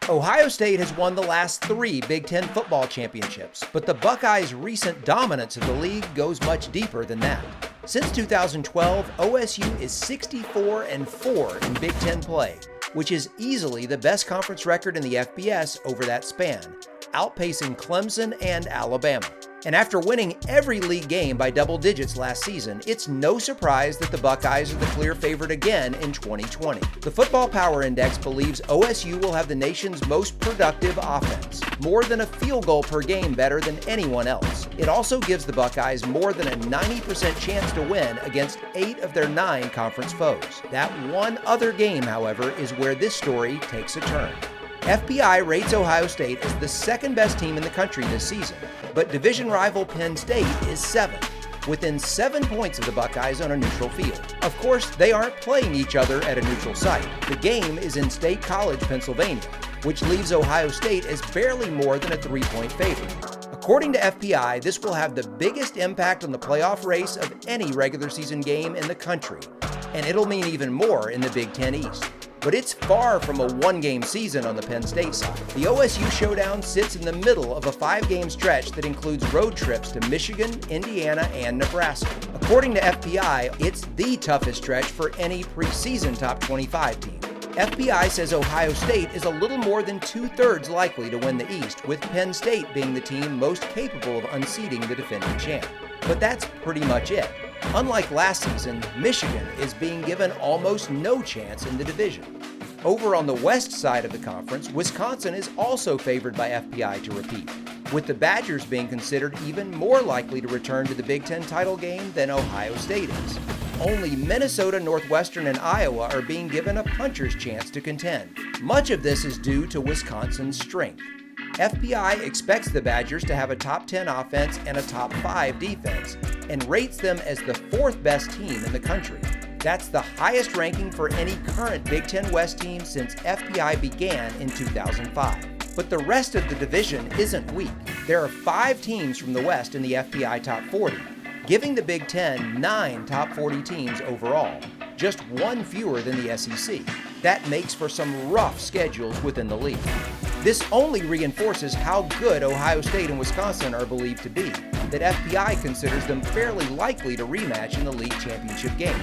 Ohio State has won the last 3 Big Ten football championships, but the Buckeyes' recent dominance of the league goes much deeper than that. Since 2012, OSU is 64-4 in Big Ten play, which is easily the best conference record in the FBS over that span, outpacing Clemson and Alabama. And after winning every league game by double digits last season, it's no surprise that the Buckeyes are the clear favorite again in 2020. The Football Power Index believes OSU will have the nation's most productive offense, more than a field goal per game better than anyone else. It also gives the Buckeyes more than a 90% chance to win against 8 of their 9 conference foes. That one other game, however, is where this story takes a turn. FPI rates Ohio State as the second best team in the country this season, but division rival Penn State is 7th, within 7 points of the Buckeyes on a neutral field. Of course, they aren't playing each other at a neutral site. The game is in State College, Pennsylvania, which leaves Ohio State as barely more than a 3-point favorite. According to FPI, this will have the biggest impact on the playoff race of any regular season game in the country, and it'll mean even more in the Big Ten East. But it's far from a one-game season on the Penn State side. The OSU showdown sits in the middle of a 5-game stretch that includes road trips to Michigan, Indiana, and Nebraska. According to FPI, it's the toughest stretch for any preseason top 25 team. FPI says Ohio State is a little more than 2/3 likely to win the East, with Penn State being the team most capable of unseating the defending champ. But that's pretty much it. Unlike last season, Michigan is being given almost no chance in the division. Over on the west side of the conference, Wisconsin is also favored by FPI to repeat, with the Badgers being considered even more likely to return to the Big Ten title game than Ohio State is. Only Minnesota, Northwestern, and Iowa are being given a puncher's chance to contend. Much of this is due to Wisconsin's strength. FPI expects the Badgers to have a top 10 offense and a top 5 defense, and rates them as the 4th best team in the country. That's the highest ranking for any current Big Ten West team since FPI began in 2005. But the rest of the division isn't weak. There are 5 teams from the West in the FPI top 40, giving the Big Ten 9 top 40 teams overall, just 1 fewer than the SEC. That makes for some rough schedules within the league. This only reinforces how good Ohio State and Wisconsin are believed to be, that FPI considers them fairly likely to rematch in the league championship game.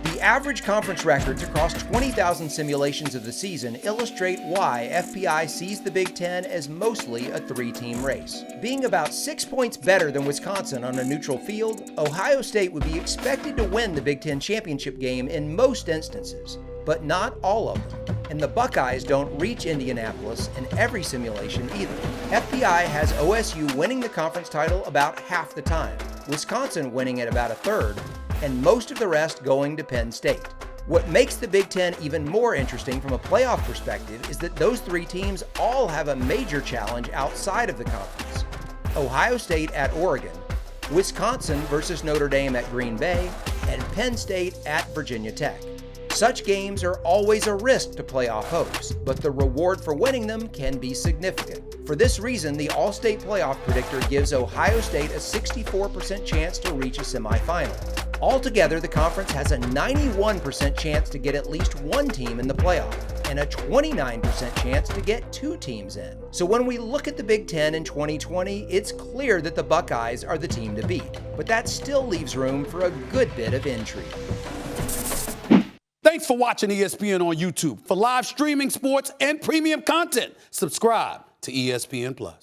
The average conference records across 20,000 simulations of the season illustrate why FPI sees the Big Ten as mostly a 3-team race. Being about 6 points better than Wisconsin on a neutral field, Ohio State would be expected to win the Big Ten championship game in most instances, but not all of them. And the Buckeyes don't reach Indianapolis in every simulation either. FPI has OSU winning the conference title about half the time, Wisconsin winning it about 1/3, and most of the rest going to Penn State. What makes the Big Ten even more interesting from a playoff perspective is that those 3 teams all have a major challenge outside of the conference. Ohio State at Oregon, Wisconsin versus Notre Dame at Green Bay, and Penn State at Virginia Tech. Such games are always a risk to playoff hosts, but the reward for winning them can be significant. For this reason, the All-State Playoff Predictor gives Ohio State a 64% chance to reach a semifinal. Altogether, the conference has a 91% chance to get at least 1 team in the playoff, and a 29% chance to get 2 teams in. So when we look at the Big Ten in 2020, it's clear that the Buckeyes are the team to beat, but that still leaves room for a good bit of intrigue. Thanks for watching ESPN on YouTube. For live streaming, sports, and premium content, subscribe to ESPN+.